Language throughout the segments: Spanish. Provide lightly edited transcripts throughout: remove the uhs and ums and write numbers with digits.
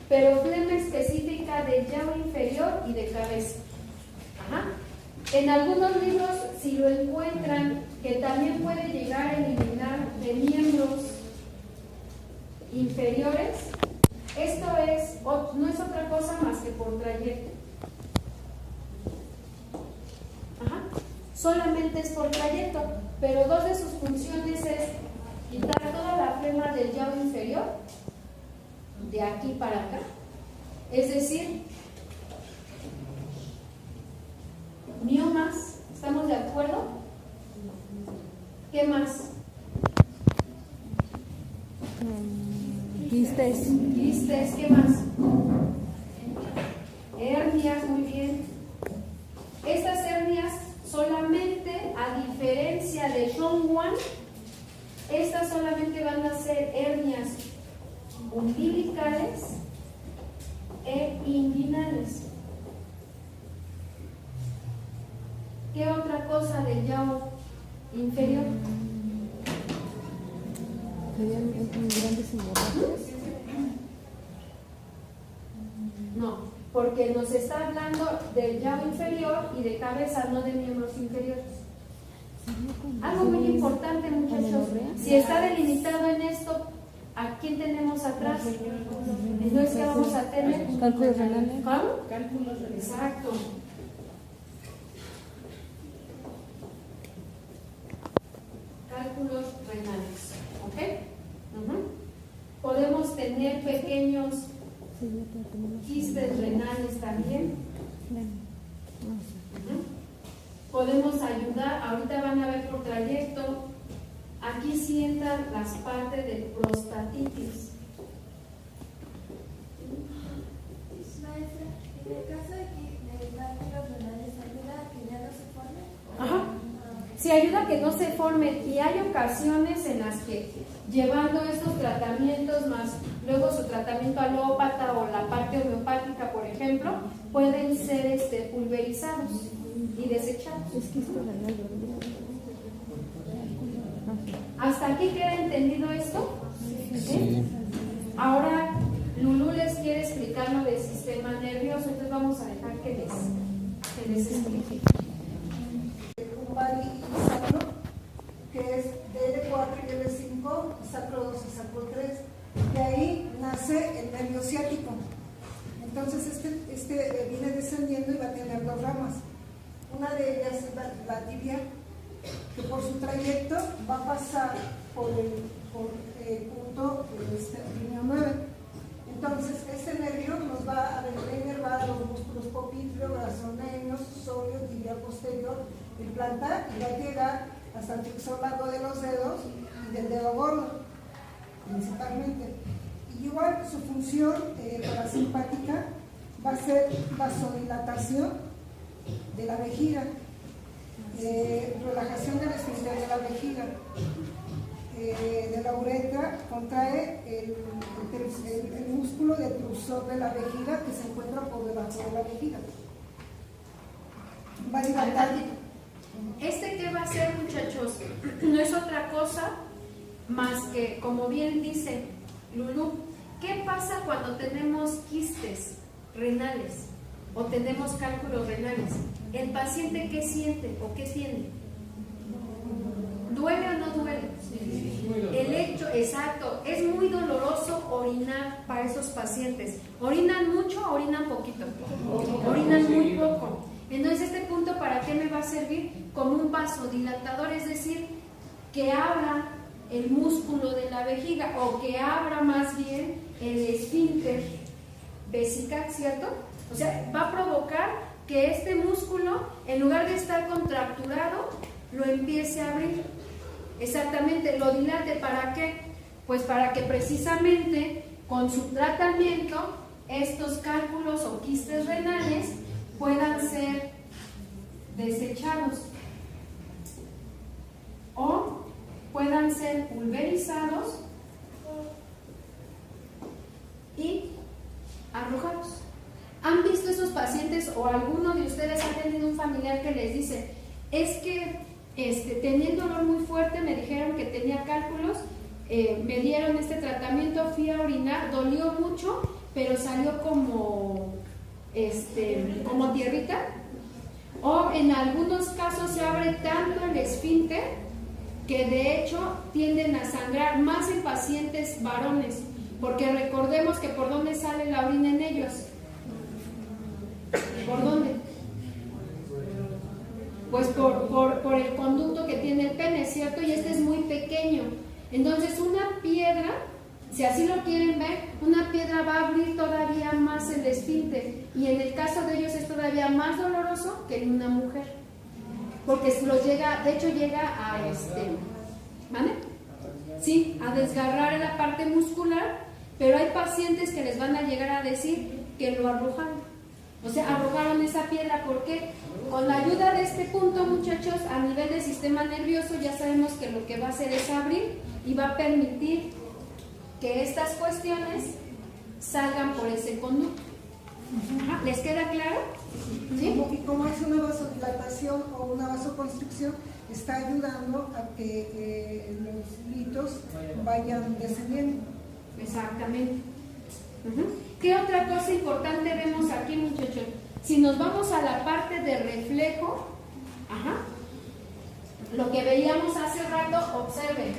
pero flema específica del llano inferior y de cabeza. Ajá. En algunos libros, si lo encuentran, que también puede llegar a eliminar de miembros inferiores, esto no es otra cosa más que por trayecto. Ajá. Solamente es por trayecto, pero dos de sus funciones es quitar toda la flema del llano inferior, de aquí para acá, es decir, miomas, ¿estamos de acuerdo? ¿Qué más? Quistes, ¿qué más? Hernias, muy bien. Estas hernias solamente, a diferencia de Shongwan, estas solamente van a ser hernias umbilicales e inguinales. ¿Qué otra cosa del llano inferior? ¿Serían grandes hemorragias? No, porque nos está hablando del llano inferior y de cabeza, no de miembros inferiores. Algo muy importante, muchachos, si está delimitado en esto, ¿a quién tenemos atrás? Entonces, ¿qué vamos a tener? Cálculos renales. ¿Cómo? Cálculos renales. Exacto. Cálculos renales, ¿ok? Podemos tener pequeños quistes renales también. Podemos ayudar, ahorita van a ver por trayecto, aquí sientan las partes de prostatitis. Maestra, en el caso de que cálculos renales ayuda a que ya no se forme. Ajá. Sí, ayuda a que no se formen, y hay ocasiones en las que llevando estos tratamientos más luego su tratamiento alópata o la parte homeopática, por ejemplo, pueden ser pulverizados y desechados. Es que esto renal. ¿Hasta aquí queda entendido esto? Sí. Ahora Lulú les quiere explicar lo del sistema nervioso, entonces vamos a dejar que les explique. Lumbar y sacro, que es L4 y L5, sacro 2 y sacro 3. De ahí nace el nervio ciático. Entonces este viene descendiendo y va a tener dos ramas. Una de ellas es la tibia, que por su trayecto va a pasar por el punto línea 9. Entonces este nervio nos va a inervar los músculos popliteo, gastrocnemios, sóleo, tibia posterior, el plantar, y va a llegar hasta el flexor largo de los dedos y del dedo gordo, principalmente. Y igual su función parasimpática va a ser vasodilatación de la vejiga, relajación del esfínter de la vejiga, de la uretra, contrae el músculo detrusor de la vejiga que se encuentra por debajo de la vejiga. Va a dilatar. ¿Qué va a hacer, muchachos? No es otra cosa más que, como bien dice Lulú, ¿qué pasa cuando tenemos quistes renales o tenemos cálculos renales? ¿El paciente qué siente o qué tiene? ¿Duele o no duele? El hecho, exacto, es muy doloroso orinar para esos pacientes. ¿Orinan mucho o orinan poquito? Orinan muy poco. Entonces, este punto, ¿para qué me va a servir? Como un vasodilatador, es decir, que abra el músculo de la vejiga, o que abra más bien el esfínter vesical, ¿cierto? O sea, va a provocar que este músculo, en lugar de estar contracturado, lo empiece a abrir. Exactamente, lo dilate. ¿Para qué? Pues para que precisamente con su tratamiento estos cálculos o quistes renales puedan ser desechados o puedan ser pulverizados y arrojados. ¿Han visto esos pacientes o alguno de ustedes ha tenido un familiar que les dice, es que tenía un dolor muy fuerte, me dijeron que tenía cálculos, me dieron este tratamiento, fui a orinar, dolió mucho, pero salió como tierrita. O en algunos casos se abre tanto el esfínter que de hecho tienden a sangrar más en pacientes varones, porque recordemos que ¿por dónde sale la orina en ellos? ¿Por dónde? Pues por el conducto que tiene el pene, ¿cierto? Y este es muy pequeño. Entonces una piedra, si así lo quieren ver, una piedra va a abrir todavía más el esfínter, y en el caso de ellos es todavía más doloroso que en una mujer, porque de hecho llega a ¿vale? Sí, a desgarrar la parte muscular, pero hay pacientes que les van a llegar a decir que lo arrojaron, o sea, arrojaron esa piedra. ¿Por qué? Con la ayuda de este punto, muchachos, a nivel del sistema nervioso ya sabemos que lo que va a hacer es abrir y va a permitir que estas cuestiones salgan por ese conducto. ¿Les queda claro? ¿Sí? Y como es una vasodilatación o una vasoconstricción, está ayudando a que los litos vayan descendiendo. Exactamente. ¿Qué otra cosa importante vemos aquí, muchachos? Si nos vamos a la parte de reflejo, lo que veíamos hace rato, observen.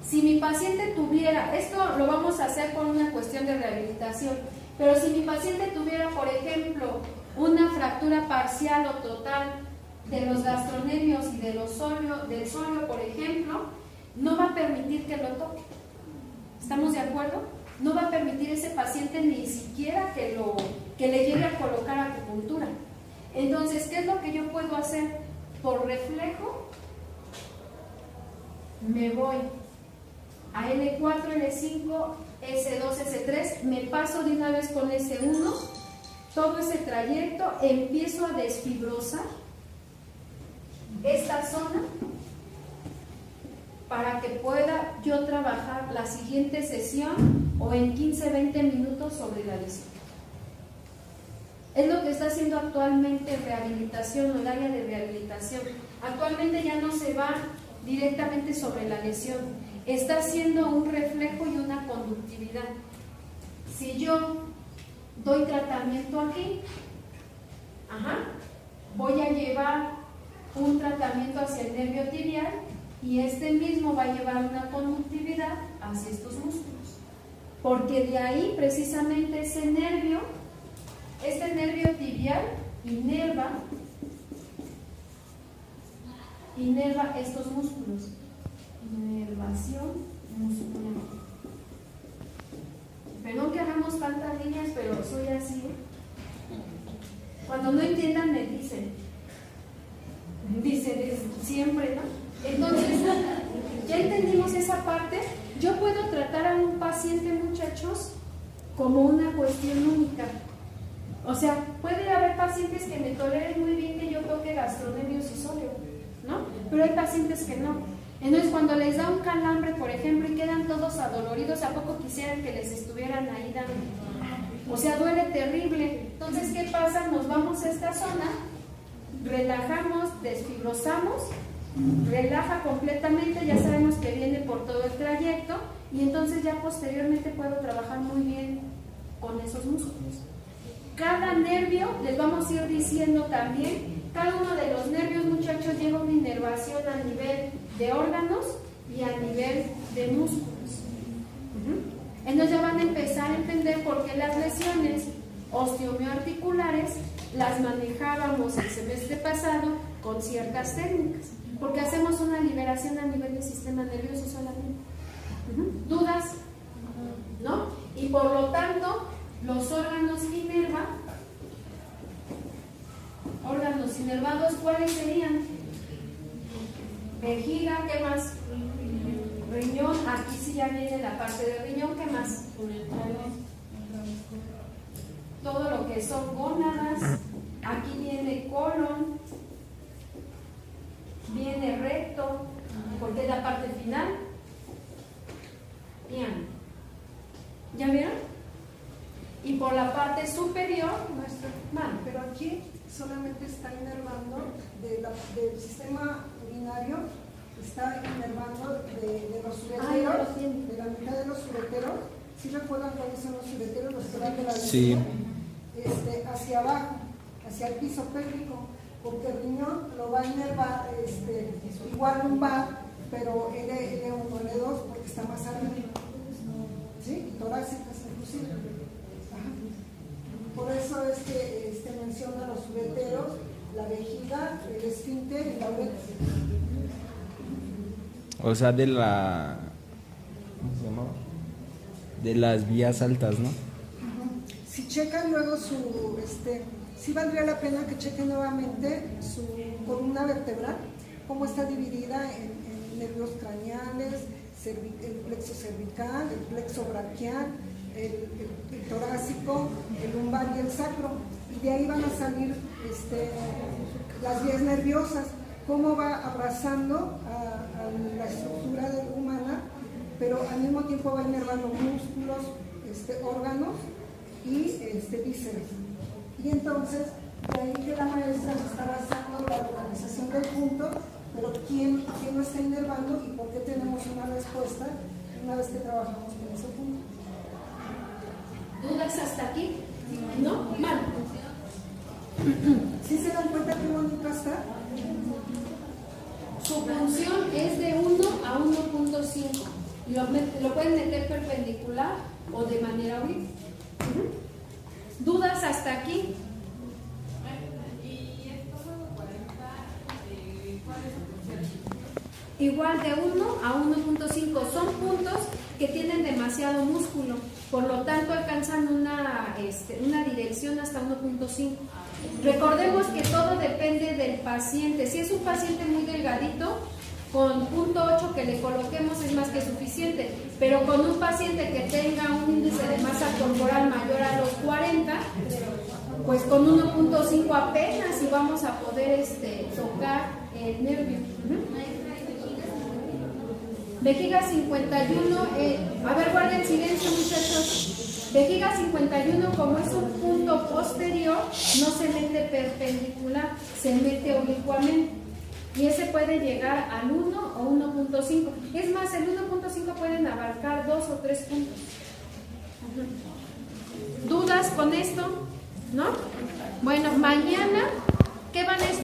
Si mi paciente tuviera, esto lo vamos a hacer por una cuestión de rehabilitación, pero si mi paciente tuviera, por ejemplo, una fractura parcial o total de los gastronervios y del sóleo, por ejemplo, no va a permitir que lo toque. ¿Estamos de acuerdo? No va a permitir ese paciente ni siquiera que le llegue a colocar acupuntura. Entonces, ¿qué es lo que yo puedo hacer? Por reflejo, me voy a L4, L5, S2, S3, me paso de una vez con S1, todo ese trayecto, empiezo a desfibrosar esta zona para que pueda yo trabajar la siguiente sesión o en 15-20 minutos sobre la lesión. Es lo que está haciendo actualmente rehabilitación o el área de rehabilitación. Actualmente ya no se va directamente sobre la lesión, está haciendo un reflejo y una conductividad. Si yo doy tratamiento aquí, voy a llevar un tratamiento hacia el nervio tibial y este mismo va a llevar una conductividad hacia estos músculos, porque de ahí precisamente este nervio tibial inerva estos músculos. Inervación muscular. Perdón que hagamos tantas líneas, pero soy así. Cuando no entiendan me dicen siempre, ¿no? Entonces, ya entendimos esa parte. Yo puedo tratar a un paciente, muchachos, como una cuestión única. O sea, puede haber pacientes que me toleren muy bien que yo toque gastronervios y sóleo, ¿no? Pero hay pacientes que no. Entonces, cuando les da un calambre, por ejemplo, y quedan todos adoloridos, ¿a poco quisieran que les estuvieran ahí dando? O sea, duele terrible. Entonces, ¿qué pasa? Nos vamos a esta zona, relajamos, desfibrosamos, relaja completamente, ya sabemos que viene por todo el trayecto, y entonces ya posteriormente puedo trabajar muy bien con esos músculos. Cada nervio, les vamos a ir diciendo también, cada uno de los nervios, muchachos, lleva una inervación a nivel de órganos y a nivel de músculos. Entonces ya van a empezar a entender por qué las lesiones osteomioarticulares las manejábamos el semestre pasado con ciertas técnicas, porque hacemos una liberación a nivel del sistema nervioso solamente. ¿Dudas? ¿No? Y por lo tanto, los órganos inervados, ¿cuáles serían? Vejiga, ¿qué más? Riñón, aquí sí ya viene la parte del riñón, ¿qué más? Todo lo que son gónadas, aquí viene colon, viene recto, porque es la parte final. Bien, ¿ya vieron? Y por la parte superior, nuestro mano. Pero aquí solamente está inervando del sistema urinario está inervando de los Ah, ya lo ureteros, tiene. de la mitad de los ureteros. ¿Sí recuerdan cuáles son los ureteros? Los que van de la Sí. vejiga, hacia abajo, hacia el piso pélvico, porque el riñón lo va a inervar igual lumbar, pero L1, L2, porque está más arriba. ¿Sí? Y torácicas inclusive. Ajá. Por eso es que menciona los ureteros, la vejiga, el esfínter y la uretra. O sea, de la... ¿Cómo se llama? De las vías altas, ¿no? Si checan luego sí valdría la pena que chequen nuevamente su columna vertebral, cómo está dividida en nervios craneales, el plexo cervical, el plexo braquial, el torácico, el lumbar y el sacro. Y de ahí van a salir las vías nerviosas, cómo va abrazando a la estructura humana, pero al mismo tiempo va inervando músculos, órganos y vísceras. Y entonces, de ahí que la maestra nos está basando la organización del punto, pero quién lo está inervando y por qué tenemos una respuesta una vez que trabajamos con ese punto. ¿Dudas hasta aquí? ¿No? Mal. ¿Sí se dan cuenta qué bonito está? Su función es de 1 a 1.5. Lo pueden meter perpendicular o de manera horizontal. ¿Dudas hasta aquí? ¿Y estómago 40, cuál es su función? Igual de 1 a 1.5. Son puntos que tienen demasiado músculo, por lo tanto alcanzan una dirección hasta 1.5. Recordemos que todo depende del paciente. Si es un paciente muy delgadito, con punto 8 que le coloquemos es más que suficiente, pero con un paciente que tenga un índice de masa corporal mayor a los 40, pues con 1.5 apenas y vamos a poder tocar el nervio. Vejiga 51, a ver, guarden silencio, muchachos. Vejiga 51, como es un punto posterior, no se mete perpendicular, se mete oblicuamente. Y ese puede llegar al 1 o 1.5. Es más, el 1.5 pueden abarcar 2 o 3 puntos. ¿Dudas con esto? ¿No? Bueno, mañana, ¿qué van a estudiar?